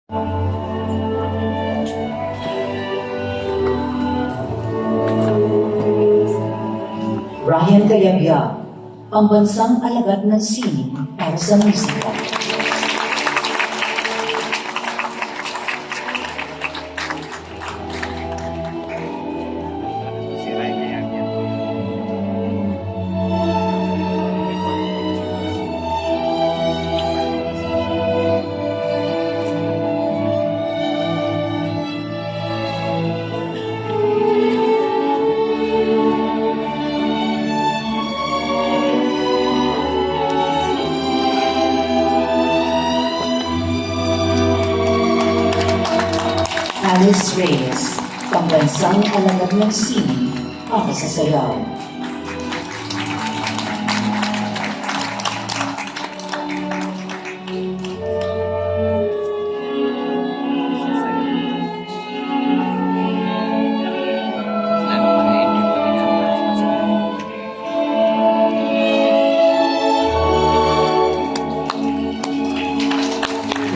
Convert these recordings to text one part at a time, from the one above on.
Ryan Cayabia, pambansang alagad ng sining para sa musika. Si Ryan Cayabia. Alice Reyes, pambansang alagad ng sining para sa sayaw.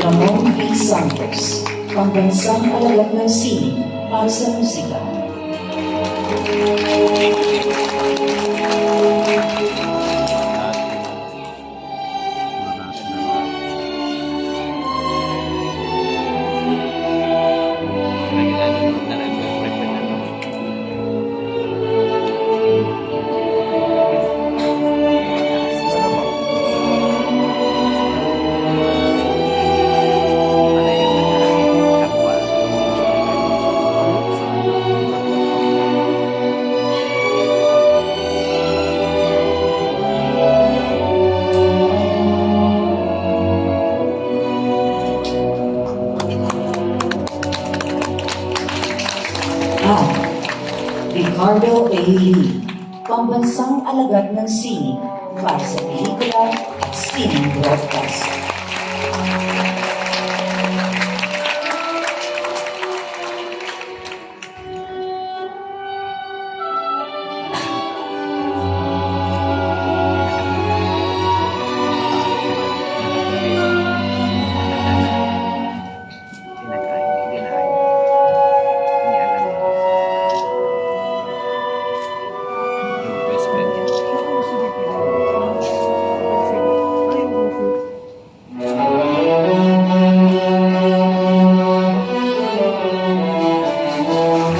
Ramon P. Santos, pambansang alagad ng sining para sa musika. Ricardo A. Lee, pambansang alagad ng sining para sa pelikula at sining broadcast.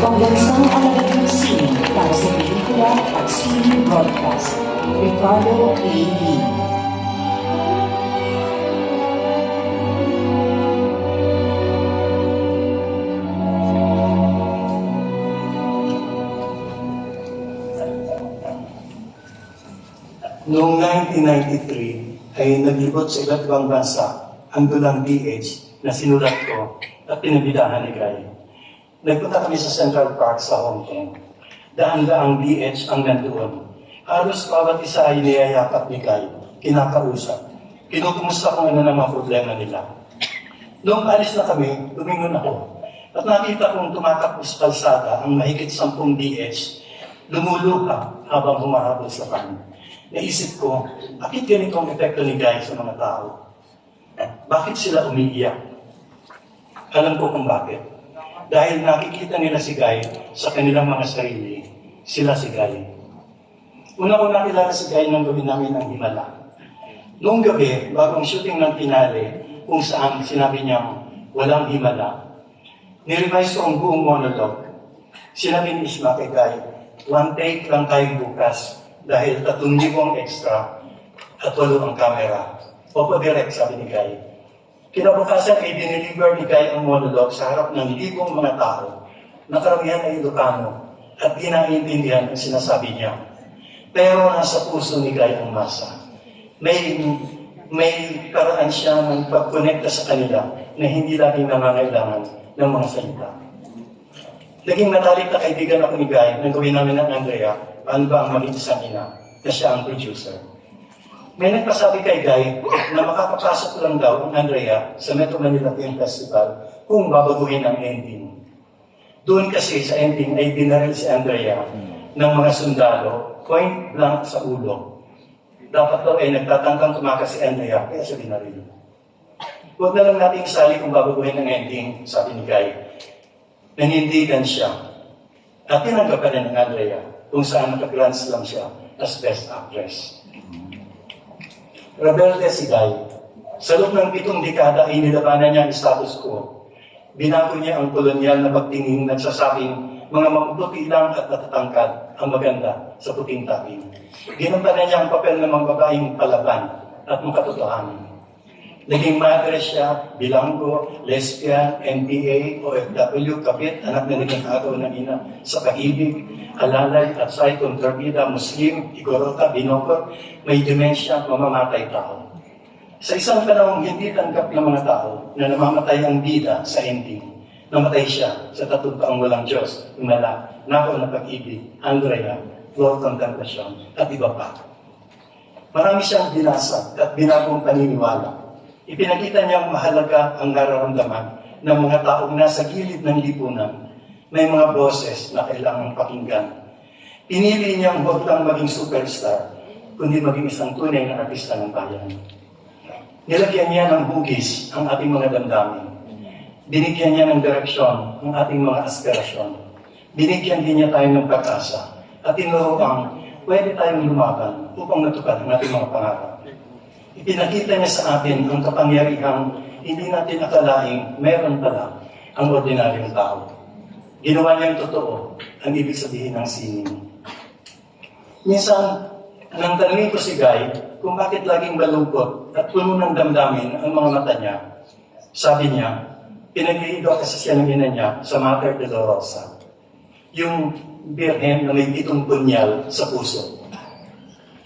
Pambansang alagad ng sining para sa pelikula at sining broadcast, Ricardo A. Lee. Noong 1993 ay naglibot sa iba't ibang bansa ang dulang DH na sinulat ko at pinabidahan ni Guy. Nagpunta kami sa Central Park sa Hong Kong. Daan-daang DH ang nandoon. Halos bawat isa ay niyayakap ni Guy, kinakausap. Kinukumusta kung ano ng mga problema nila. Noong alis na kami, lumingon ako. At nakita kong tumatakbo sa kalsada ang mahigit 10 DH, lumuluha habang humahabol sa kanya. Naisip ko, bakit ganito ang epekto ni Guy sa mga tao? Bakit sila umiiyak? Alam ko kung bakit. Dahil nakikita nila si Guy sa kanilang mga sarili, sila si Guy. Una ko nakilala si Guy nang gawin namin ang himala. Noong gabi, bago ang shooting ng finale, kung saan sinabi niyang walang himala, nirevise ko ang buong monologue. Sinabi ni Isma kay Guy, one take lang tayo bukas dahil 3,000 ang extra at 8 ang camera. Opo, direct, sabi ni Guy. Kinabukasan ay diniliver ni Guy ang monologue sa harap ng libong mga tao na karamihan ay Ilocano at di naiintindihan ang sinasabi niya. Pero nasa puso ni Guy ang masa. May paraan siya ng pagkonekta sa kanila na hindi laging nangangailangan ng mga salita. Naging matalik na kaibigan ako ni Guy nang gawin namin ng Andrea, paano ba ang maging isang ina, na siya ang producer. May nagpasabi kay Guy na makakapasok lang daw ang Andrea sa Metro Manila Film Festival kung babaguhin ang ending. Doon kasi sa ending ay binaril si Andrea ng mga sundalo, point blank sa ulo. Dapat daw ay nagtatangkang tumakas si Andrea, kaya siya binaril. Huwag na lang natin isali kung babaguhin ng ending, sabi ni Guy. Nanindigan siya. At tinanggap pa rin ng Andrea kung saan naka-grand slam siya as Best Actress. Rebelde si Guy. Sa loob ng 7 dekada ay nilabanan niya ang status quo. Binago niya ang kolonyal na pagtingin nagsasabing mga mapuputi lang at natatangkad ang maganda sa puting taping. Ginampanan niya ang papel ng mga babaeng palaban at makatotohanan. Naging madre siya, bilanggo, lesbian, NPA, OFW, kapit, anak na naging agaw ng ina sa pag-ibig, alalay at say kontrabida, Muslim, igorota, binokor, may demensya, mamamatay tao. Sa isang panahong hindi tanggap ng mga tao na namamatay ang bida sa ending, namatay siya sa 3 taong walang Diyos, umala, nakaw na pag-ibig, Andrea, Lord Contemplation, at iba pa. Marami siyang binasag at binagong paniniwala. Ipinakita niyang mahalaga ang nararamdaman ng mga taong nasa gilid ng lipunan. May mga boses na kailangang pakinggan. Pinili niyang huwag lang maging superstar, kundi maging isang tunay na artista ng bayan. Nilagyan niya ng hugis ang ating mga damdamin. Binigyan niya ng direksyon ang ating mga aspirasyon. Binigyan din niya tayo ng pag-asa at tinuruang pwede tayong lumaban upang matupad ang ating mga pangarap. Ipinakita niya sa atin ang kapangyarihang hindi natin akalaing meron pala ang ordinaryong tao. Ginawa niyang totoo ang ibig sabihin ng sining. Minsan, nang tanungin ko si Guy kung bakit laging malungkot at puno ng damdamin ang mga mata niya, sabi niya, pinagliido kasi siya ng ina niya sa Mater Dolorosa, yung birhen na may 7 punyal sa puso.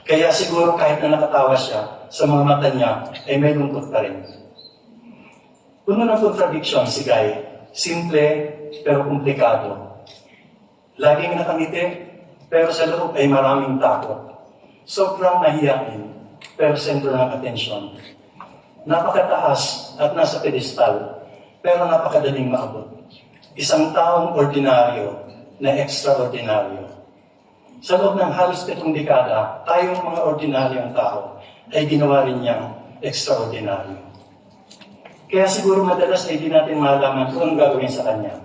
Kaya siguro kahit na nakatawa siya, sa mga mata niya ay may lungkot pa rin. Puno ng contradiction si Guy, simple pero komplikado. Laging nakangiti, pero sa loob ay maraming takot. Sobrang nahiyain, pero sentro ng atensyon. Napakataas at nasa pedestal, pero napakadaling maabot. Isang taong ordinaryo na extraordinaryo. Sa loob ng halos 7 dekada, tayong mga ordinaryong tao ay ginawa rin niyang extraordinaryo. Kaya siguro madalas ay di natin malaman kung anong gagawin sa Kanya.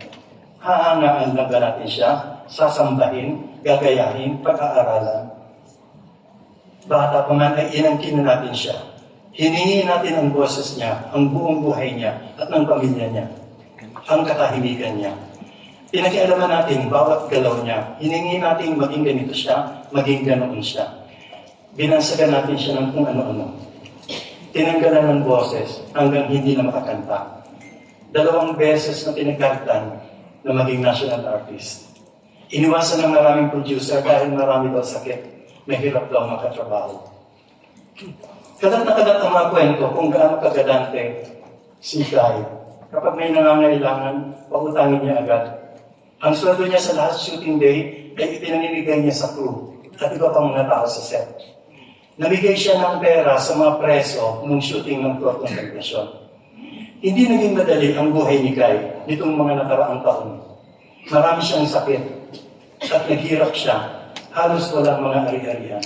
Hahangaan lang ba natin siya, sasambahin, gagayahin, pag-aaralan. Bata pa man ay inangkin na natin siya. Hiningi natin ang boses niya, ang buong buhay niya, at ng pamilya niya. Ang katahimikan niya. Pinakialaman natin bawat galaw niya. Hiningi natin maging ganito siya, maging ganoon siya. Binansagan natin siya ng kung ano-ano. Tinanggalan ng boses hanggang hindi na makakanta. 2 beses na pinagkalitan na maging national artist. Iniwasan ng maraming producer dahil marami daw sakit. Mahirap daw makatrabaho. Kalat na kalat ang mga kwento kung gaano kagalante si Guy. Kapag may nangangailangan, pautangin niya agad. Ang sweldo niya sa last shooting day ay ipinanibigay niya sa crew at iba pang mga tao sa set. Namigay siya ng pera sa mga preso nung shooting ng Lord Contemplation. Hindi naging madali ang buhay ni Guy nitong mga nakaraang taon. Marami siyang sakit at naghirap siya. Halos walang mga ari-arian.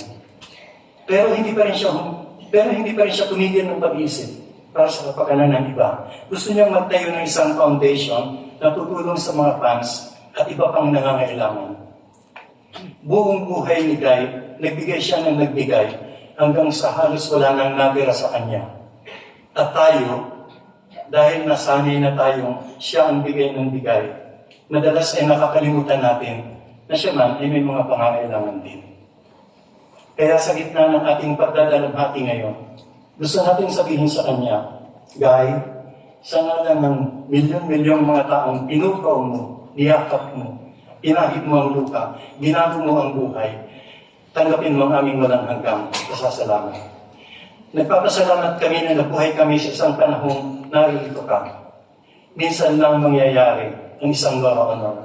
Pero hindi pa rin siya tumigil ng pag-isip para sa kapakanan ng iba. Gusto niyang magtayo ng isang foundation na tutulong sa mga fans at iba pang nangangailangan. Buong buhay ni Guy, nagbigay siya ng nagbigay hanggang sa halos wala nang natira sa kanya. At tayo, dahil nasanay na tayong siya ang bigay ng bigay, madalas ay nakakalimutan natin na siya man ay may mga pangangailangan din. Kaya sa gitna ng ating pagdadalamhati ngayon, gusto natin sabihin sa kanya, Guy, sa ngalan ng milyon-milyong mga taong pinukaw mo, niyakap mo, pinahid mo ang lupa, binago mo ang buhay, tanggapin mo ang aming walang hanggang pasasalamat. Nagpapasalamat kami na nabuhay kami sa isang panahong naririto ka. Minsan lang mangyayari ang isang Laura Honor.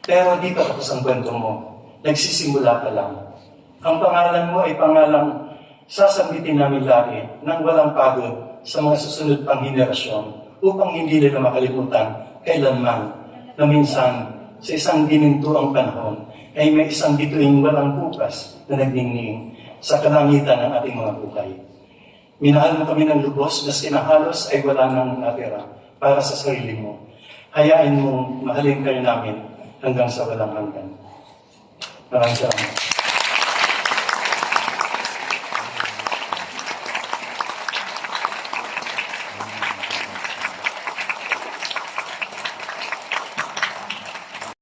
Pero di pa tapos ang kwento mo. Nagsisimula ka lang. Ang pangalan mo ay pangalang sasambitin namin lagi nang walang pagod sa mga susunod pang henerasyon upang hindi nila makalimutan kailanman na minsan sa isang ginintuang panahon ay may isang bituing walang bukas na nagdingning sa kalangitan ng ating mga buhay. Minahal mo kami ng lubos, maski na halos ay wala nang natira para sa sarili mo. Hayaan mong mahalin kayo namin hanggang sa walang hanggan. Maraming salamat.